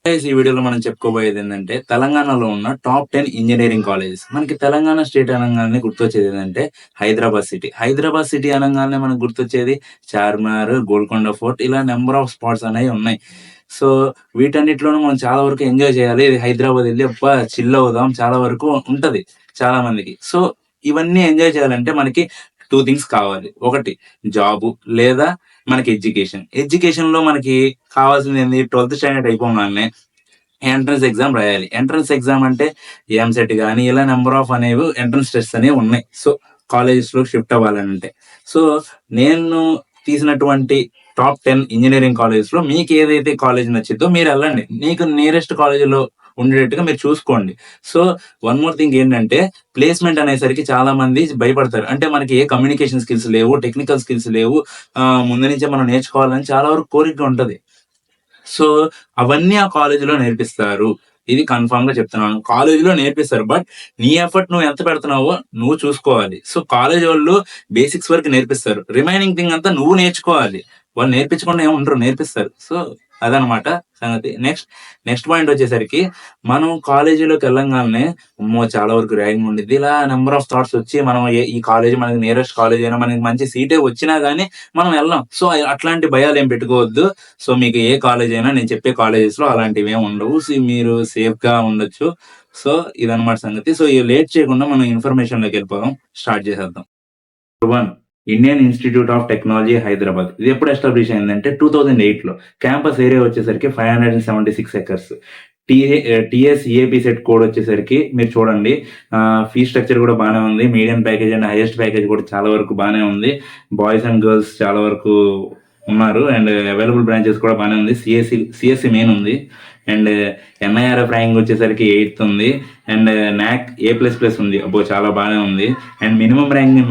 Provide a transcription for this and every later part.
ఈ వీడియోలో మనం చెప్పుకోబోయేది ఏంటంటే తెలంగాణలో ఉన్న టాప్ 10 ఇంజినీరింగ్ కాలేజెస్. మనకి తెలంగాణ స్టేట్ అనంగానే గుర్తొచ్చేది ఏంటంటే హైదరాబాద్ సిటీ. హైదరాబాద్ సిటీ అనంగానే మనకు గుర్తొచ్చేది చార్మినార్, గోల్కొండ ఫోర్ట్ ఇలా నంబర్ ఆఫ్ స్పాట్స్ అనేవి ఉన్నాయి. సో వీటన్నిటిలోనూ మనం చాలా వరకు ఎంజాయ్ చేయాలి. హైదరాబాద్ ఎళ్లి అబ్బా! చిల్ అవుదాం చాలా వరకు ఉంటది చాలా మందికి. సో ఇవన్నీ ఎంజాయ్ చేయాలంటే మనకి 2 థింగ్స్ కావాలి. ఒకటి జాబు లేదా మనకి ఎడ్యుకేషన్. ఎడ్యుకేషన్‌లో మనకి కావాల్సిందేంది 12థ్ స్టాండర్డ్ అయిపోంగానే ఎంట్రన్స్ ఎగ్జామ్ రాయాలి. ఎంట్రన్స్ ఎగ్జామ్ అంటే ఎంసెట్ గాని ఇలా నంబర్ ఆఫ్ అనేవి ఎంట్రన్స్ టెస్ట్స్ అనేవి ఉన్నాయి. సో కాలేజెస్‌లో షిఫ్ట్ అవ్వాలనంటే. సో నేను తీసినటువంటి టాప్ 10 ఇంజినీరింగ్ కాలేజెస్‌లో మీకేదైతే కాలేజ్ నచ్చిద్దో మీరెళ్ళండి. మీకు నియరెస్ట్ కాలేజ్‌లో ఉండేటట్టుగా మీరు చూసుకోండి. సో వన్ మోర్ థింగ్ ఏంటంటే ప్లేస్‌మెంట్ అనేసరికి చాలా మంది భయపడతారు. అంటే మనకి ఏ కమ్యూనికేషన్ స్కిల్స్ లేవు, టెక్నికల్ స్కిల్స్ లేవు. ముందు నుంచే మనం నేర్చుకోవాలని చాలా వరకు కోరిక ఉంటది. సో, అవన్నీ ఆ కాలేజీలో నేర్పిస్తారు. ఇది కన్ఫర్మ్‌గా చెప్తున్నాను. కాలేజీలో నేర్పిస్తారు. బట్ నీ ఎఫర్ట్ నువ్వు ఎంత పెడుతున్నావో నువ్వు చూసుకోవాలి. సో, కాలేజోళ్ళు బేసిక్స్ వరకు నేర్పిస్తారు. రిమైనింగ్ థింగ్ అంతా నువ్వు నేర్చుకోవాలి. వాళ్ళు నేర్పించకుండా ఏమి ఉండరు. నేర్పిస్తారు. సో, అదనమాట సంగతి. నెక్స్ట్ పాయింట్ వచ్చేసరికి మనం కాలేజీలోకెళ్ళంగాల్నే అమ్మో! చాలా వరకు ర్యాగింగ్ ఉండిద్ది. ఇలా నంబర్ ఆఫ్ థాట్స్ వచ్చి మనం ఈ కాలేజీ మనకి నియరెస్ట్ కాలేజ్ అయినా మనకి మంచి సీటే వచ్చినా గాని మనం ఎళ్ళం. సో, అట్లాంటి భయాలేం పెట్టుకోవద్దు. సో, మీకు ఏ కాలేజ్ అయినా నేను చెప్పే కాలేజెస్‌లో అలాంటివేం ఉండవు. మీరు సేఫ్‌గా ఉండొచ్చు. సో, ఇదనమాట సంగతి. సో, ఇగ లేట్ చేయకుండా మనం ఇన్ఫర్మేషన్‌లోకెళ్ళిపోదాం. స్టార్ట్ చేసేద్దాం. 1 Indian institute of technology Hyderabad. ఇది ఎప్పుడు ఎస్టాబ్లిష్ అయిందంటే 2008లో. క్యాంపస్ ఏరియా వచ్చేసరికి 576 ఎకర్స్. టీఎస్ సెట్ కోడ్ వచ్చేసరికి మీరు చూడండి. ఫీ స్ట్రక్చర్ కూడా బానే ఉంది. Medium package and highest package కూడా చాలా వరకు బానే ఉంది. బాయ్స్ అండ్ గర్ల్స్ చాలా వరకు ఉన్నారు. అండ్ అవైలబుల్ బ్రాంచెస్ కూడా బానే ఉంది. సీఎస్‌సి మెయిన్ ఉంది. అండ్ ఎన్ఐఆర్ఎఫ్ ర్యాంక్ వచ్చేసరికి 8థ్ ఉంది. అండ్ నాక్ ఏ++ ఉంది. అబ్బో! చాలా బానే ఉంది. అండ్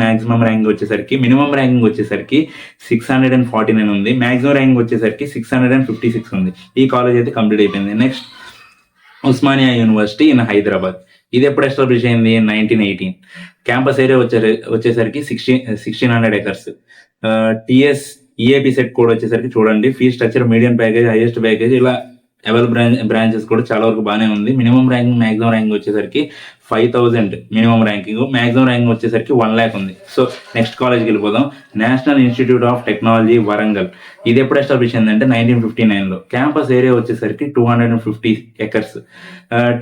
మాక్సిమం ర్యాంక్ వచ్చేసరికి మినిమం ర్యాంకింగ్ వచ్చేసరికి 649 ఉంది. మాక్సిమం ర్యాంకింగ్ వచ్చేసరికి 656 ఉంది. ఈ కాలేజ్ అయితే కంప్లీట్ అయిపోయింది. Next Osmania university in Hyderabad. ఇది ఎప్పుడు ఎస్టాబ్లిష్ అయింది? 1918. క్యాంపస్ ఏరియా వచ్చేసరికి 1600 acres. TS EAP set code వచ్చేసరికి చూడండి. Fee structure medium package, highest package ఇలా బ్రాంచెస్ కూడా చాలా వరకు బానే ఉంది. మినిమం ర్యాంకింగ్, మాక్సిమం ర్యాంకింగ్ వచ్చేసరికి 5000 మినిమం ర్యాంకింగ్. మాక్సిమం ర్యాంకింగ్ వచ్చేసరికి 1,00,000 ఉంది. సో నెక్స్ట్ కాలేజ్కి వెళ్ళిపోదాం. National institute of technology Warangal. ఇది ఎప్పుడు ఎస్టాబ్లిష్ అయిందంటే 1959లో. క్యాంపస్ ఏరియా వచ్చేసరికి 250 acres.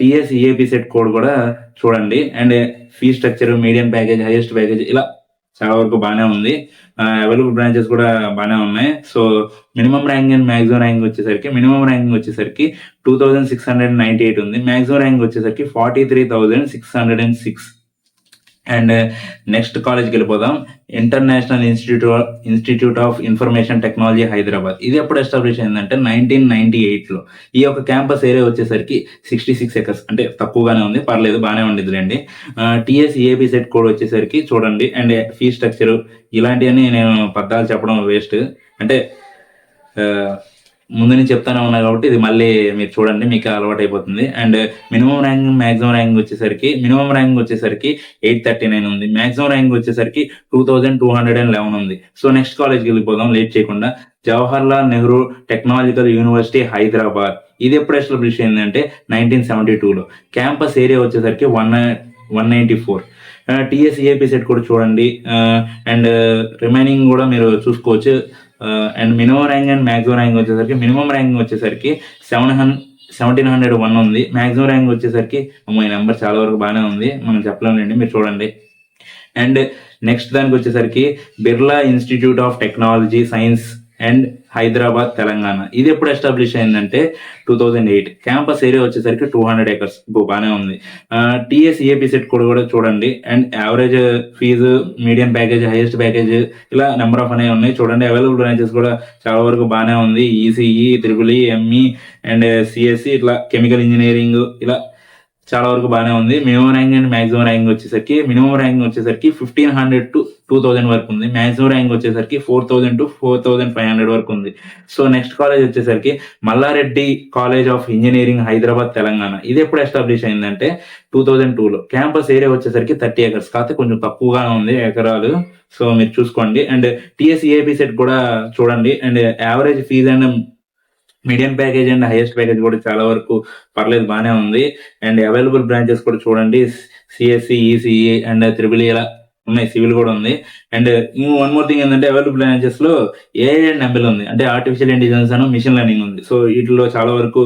TS EAP set code కూడా చూడండి. And fee structure, medium package, highest package ఇలా చాలా వరకు బానే ఉంది. అవైలబుల్ బ్రాంచెస్ కూడా బానే ఉన్నాయి. So minimum ranking and maximum ranking వచ్చేసరికి 2698 ఉంది. మాక్సిమం ర్యాంకింగ్ వచ్చేసరికి 43,606. అండ్ నెక్స్ట్ కాలేజ్కి వెళ్ళిపోదాం. International institute of information technology Hyderabad. ఇది ఎప్పుడు ఎస్టాబ్లిష్ అయిందంటే 1998లో. ఈ యొక్క క్యాంపస్ ఏరియా వచ్చేసరికి 66 ఎకర్స్. అంటే తక్కువగానే ఉంది, పర్లేదు బాగానే ఉండిద్దిలేండి. టీఎస్ ఏబీ సెట్ కోడ్ వచ్చేసరికి చూడండి. అండ్ ఫీ స్ట్రక్చర్ ఇలాంటివన్నీ నేను పద్దాలు చెప్పడం వేస్ట్. అంటే ముందు నుంచి చెప్తానే ఉన్నా కాబట్టి ఇది మళ్ళీ మీరు చూడండి, మీకు అలవాటు అయిపోతుంది. And minimum ranking, maximum ranking వచ్చేసరికి 839 ఉంది. మాక్సిమం ర్యాంకింగ్ వచ్చేసరికి 2211 ఉంది. సో నెక్స్ట్ కాలేజ్కి వెళ్ళిపోదాం లేట్ చేయకుండా. Jawaharlal Nehru technological university Hyderabad. ఇది ఎప్పుడు ఎస్టాబ్లిష్ అయిందంటే 1972లో. క్యాంపస్ ఏరియా వచ్చేసరికి 194. టీఎస్ఈఏపీ సెట్ కూడా చూడండి. అండ్ రిమైనింగ్ కూడా మీరు చూసుకోవచ్చు. And minimum rank and maximum rank వచ్చేసరికి మినిమం ర్యాంకింగ్ వచ్చేసరికి 1701 ఉంది. మాక్సిమం ర్యాంక్ వచ్చేసరికి ఈ నెంబర్ చాలా వరకు బాగానే ఉంది, మనం చెప్పలేండి, మీరు చూడండి. అండ్ నెక్స్ట్ దానికి వచ్చేసరికి Birla institute of technology science and Hyderabad Telangana. ఇది ఎప్పుడు ఎస్టాబ్లిష్ అయిందంటే 2008. క్యాంపస్ ఏరియా వచ్చేసరికి 200 ఎకర్స్. బాగానే ఉంది. టీఎస్ఈఏపీ సెట్ కూడా చూడండి. And average fees, medium package, highest package ఇలా నెంబర్ ఆఫ్ అనేవి ఉన్నాయి. చూడండి అవైలబుల్ బ్రాంచెస్ కూడా చాలా వరకు బాగానే ఉంది. ECE, triple E, ME and CSC ఇట్లా కెమికల్ ఇంజనీరింగ్ ఇలా చాలా వరకు బాగానే ఉంది. Minimum rank and maximum rank వచ్చేసరికి 1500 to 2000 వరకు ఉంది. మాక్సిమం ర్యాంక్ వచ్చేసరికి 4000 to 4500 వరకు ఉంది. సో నెక్స్ట్ కాలేజ్ వచ్చేసరికి Malla Reddy college of engineering Hyderabad Telangana. ఇది ఎప్పుడు ఎస్టాబ్లిష్ అయిందంటే 2002లో. క్యాంపస్ ఏరియా వచ్చేసరికి 30 ఎకర్స్. కాకపోతే కొంచెం తక్కువగానే ఉంది ఎకరాలు. సో మీరు చూసుకోండి. అండ్ టీఎస్ఈఏపీ సెట్ కూడా చూడండి. And average fees and medium package and highest package కూడా చాలా వరకు పర్లేదు, బాగానే ఉంది. అండ్ అవైలబుల్ బ్రాంచెస్ కూడా చూడండి, సిఎస్సి, ఈసీఈ అండ్ త్రిబుల్ ఇలా ఉన్నాయి, సివిల్ కూడా ఉంది. అండ్ ఇంకో వన్ మోర్ థింగ్ ఏంటంటే అవైలబుల్ బ్రాంచెస్ లో ఏఐ అండ్ ఎంఎల్ ఉంది, అంటే ఆర్టిఫిషియల్ ఇంటెలిజెన్స్ అని మిషన్ లెర్నింగ్ ఉంది. సో వీటిలో చాలా వరకు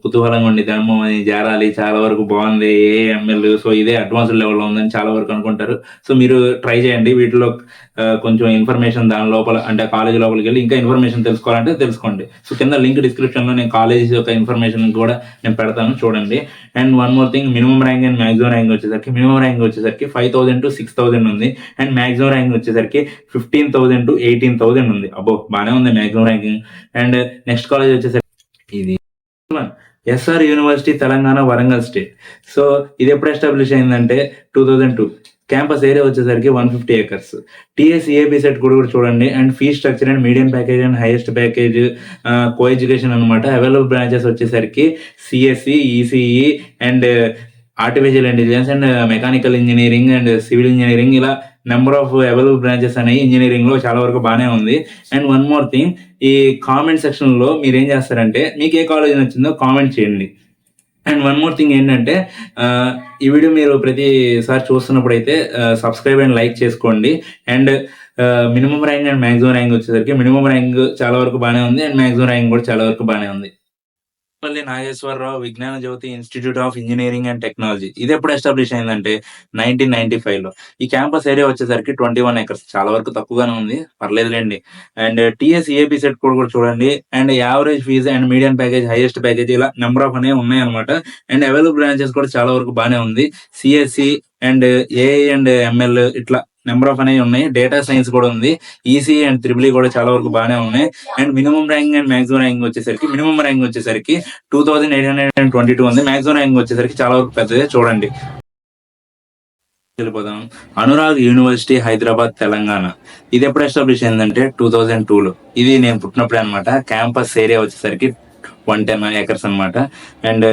కుతూహలంగా ఉండిద్ది, అమ్మో అది చేరాలి, చాలా వరకు బాగుంది ఏఐ ఎంఎల్, సో ఇదే అడ్వాన్స్డ్ లెవెల్లో ఉందని చాలా వరకు అనుకుంటారు. సో మీరు ట్రై చేయండి వీటిలో కొంచెం ఇన్ఫర్మేషన్ దాని లోపల, అంటే కాలేజ్ లోపలికి వెళ్ళి ఇంకా ఇన్ఫర్మేషన్ తెలుసుకోవాలంటే తెలుసుకోండి. సో కింద లింక్ డిస్క్రిప్షన్ లో నేను కాలేజ్ యొక్క ఇన్ఫర్మేషన్ కూడా నేను పెడతాను, చూడండి. And one more thing, minimum rank and maximum rank వచ్చేసరికి 5,000 to 6,000 ఉంది. అండ్ మాక్సిమం ర్యాంక్ వచ్చేసరికి 15,000 to 18,000 ఉంది. అబ్బో బాగానే ఉంది maximum ranking. And next college వచ్చేసరికి ఇది SR university Telangana Warangal state. So ఇది ఎప్పుడు ఎస్టాబ్లిష్ అయిందంటే 2002. క్యాంపస్ ఏరియా వచ్చేసరికి 150 acres. టీఎస్ఈఏబీ సెట్ కూడా చూడండి. And fee structure and medium package and highest package coeducation అనమాట. అవైలబుల్ బ్రాంచెస్ వచ్చేసరికి CSC, ECE and artificial intelligence and mechanical engineering and civil engineering, ఇలా number of available branches అనేవి engineering లో చాలా వరకు బాగానే ఉంది. అండ్ వన్ మోర్ థింగ్, ఈ కామెంట్ సెక్షన్ లో మీరు ఏం చేస్తారంటే మీకు ఏ కాలేజ్ నచ్చిందో కామెంట్ చేయండి. అండ్ వన్ మోర్ థింగ్ ఏంటంటే ఈ వీడియో మీరు ప్రతిసారి చూస్తున్నప్పుడు అయితే సబ్స్క్రైబ్ అండ్ లైక్ చేసుకోండి. And minimum rank and maximum rank వచ్చేసరికి మినిమం ర్యాంక్ చాలా వరకు బాగానే ఉంది అండ్ మ్యాక్సిమం ర్యాంక్ కూడా చాలా వరకు బాగానే ఉంది. Palli Nageswararao Vignana Jyothi institute of engineering and technology, ఇది ఎప్పుడు ఎస్టాబ్లిష్ అయిందంటే 1995 లో. ఈ క్యాంపస్ ఏరియా వచ్చేసరికి 21 acres, చాలా వరకు తక్కువగానే ఉంది, పర్లేదులేండి. అండ్ టీఎస్ఈఏబీ సెట్ కూడా చూడండి. And average fees and medium package, highest package, ఇలా నెంబర్ ఆఫ్ అనేవి ఉన్నాయి అనమాట. అండ్ అవైలబుల్ బ్రాంచెస్ కూడా చాలా వరకు బాగానే ఉంది. CSC and AI and ML ఇట్లా నెంబర్ ఆఫ్ అనేవి ఉన్నాయి. డేటా సైన్స్ కూడా ఉంది. ఈసీఈ అండ్ త్రిబుల్ కూడా చాలా వరకు బాగానే ఉన్నాయి. And minimum rank and maximum rank వచ్చేసరికి 2822 ఉంది. మాక్సిమం ర్యాంక్ వచ్చేసరికి చాలా వరకు పెద్దదే, చూడండి. వెళ్ళిపోదాం. అనురాగ్ యూనివర్సిటీ హైదరాబాద్ తెలంగాణ, ఇది ఎప్పుడు ఎస్టాబ్లిష్ అయిందంటే 2002 లో. ఇది నేను పుట్టినప్పుడే అనమాట. క్యాంపస్ ఏరియా వచ్చేసరికి 110 acres అనమాట. అండ్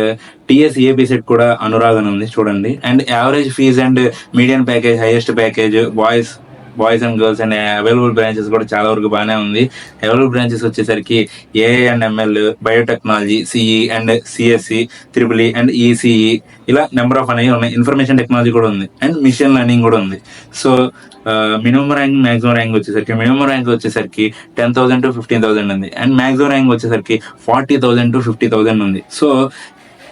టీఎస్ఈఏబీ సెట్ కూడా అనురాగ్ అని ఉంది, చూడండి. And average fees and medium package, highest package, boys and girls and available branches కూడా చాలా వరకు బాగానే ఉంది. అవైలబుల్ బ్రాంచెస్ వచ్చేసరికి AI and ML, biotechnology, CE and CSC, triple and ECE, ఇలా నెంబర్ ఆఫ్ అనేవి ఉన్నాయి. ఇన్ఫర్మేషన్ టెక్నాలజీ కూడా ఉంది అండ్ మిషన్ లెర్నింగ్ కూడా ఉంది. So minimum rank maximum rank వచ్చేసరికి 10,000 to 15,000 ఉంది. అండ్ మాక్సిమం ర్యాంక్ వచ్చేసరికి 40,000 to 50,000 ఉంది. సో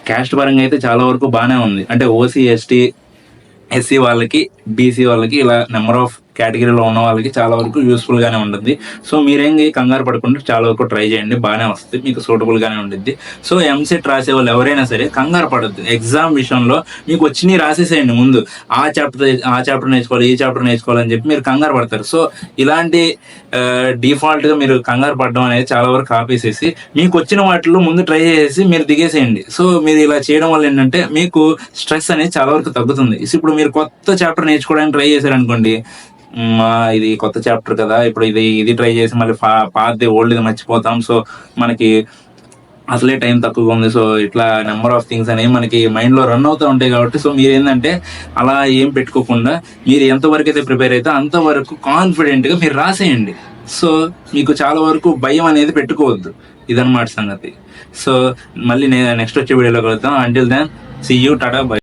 క్యాస్ట్ పరంగా అయితే చాలా వరకు బాగానే ఉంది. అంటే ఓసీ, ఎస్టీ, ఎస్సీ వాళ్ళకి, బీసీ వాళ్ళకి, ఇలా నెంబర్ ఆఫ్ కేటగిరీలో ఉన్న వాళ్ళకి చాలా వరకు యూస్ఫుల్ గానే ఉంటుంది. సో మీరేంగి కంగారు పడకుండా చాలా వరకు ట్రై చేయండి, బాగానే వస్తుంది, మీకు సూటబుల్ గానే ఉంటుంది. సో ఎంసెట్ రాసే వాళ్ళు ఎవరైనా సరే కంగారు పడద్దు. ఎగ్జామ్ విషయంలో మీకు వచ్చినవి రాసేసేయండి ముందు. ఆ చాప్టర్ నేర్చుకోవాలి, ఈ చాప్టర్ నేర్చుకోవాలని చెప్పి మీరు కంగారు పడతారు. సో ఇలాంటి డిఫాల్ట్ గా మీరు కంగారు పడడం అనేది చాలా వరకు ఆపేసేసి మీకు వచ్చిన వాటిలో ముందు ట్రై చేసి మీరు దిగేసేయండి. సో మీరు ఇలా చేయడం వల్ల ఏంటంటే మీకు స్ట్రెస్ అనేది చాలా వరకు తగ్గుతుంది. ఇప్పుడు మీరు కొత్త చాప్టర్ నేర్చుకోవడానికి ట్రై చేశారనుకోండి, ఇది కొత్త చాప్టర్ కదా, ఇప్పుడు ఇది ట్రై చేసి మళ్ళీ పాతది ఓల్డ్ మర్చిపోతాం. సో మనకి అసలే టైం తక్కువగా ఉంది. సో ఇట్లా నెంబర్ ఆఫ్ థింగ్స్ అనేవి మనకి మైండ్ లో రన్ అవుతూ ఉంటాయి. కాబట్టి సో మీరు ఏంటంటే అలా ఏం పెట్టుకోకుండా మీరు ఎంతవరకు అయితే ప్రిపేర్ అయితే అంతవరకు కాన్ఫిడెంట్ గా మీరు రాసేయండి. సో మీకు చాలా వరకు భయం అనేది పెట్టుకోవద్దు, ఇదన్నమాట సంగతి. సో మళ్ళీ నేను నెక్స్ట్ వచ్చే వీడియోలో కలుద్దాం. Until then see you, tata, by.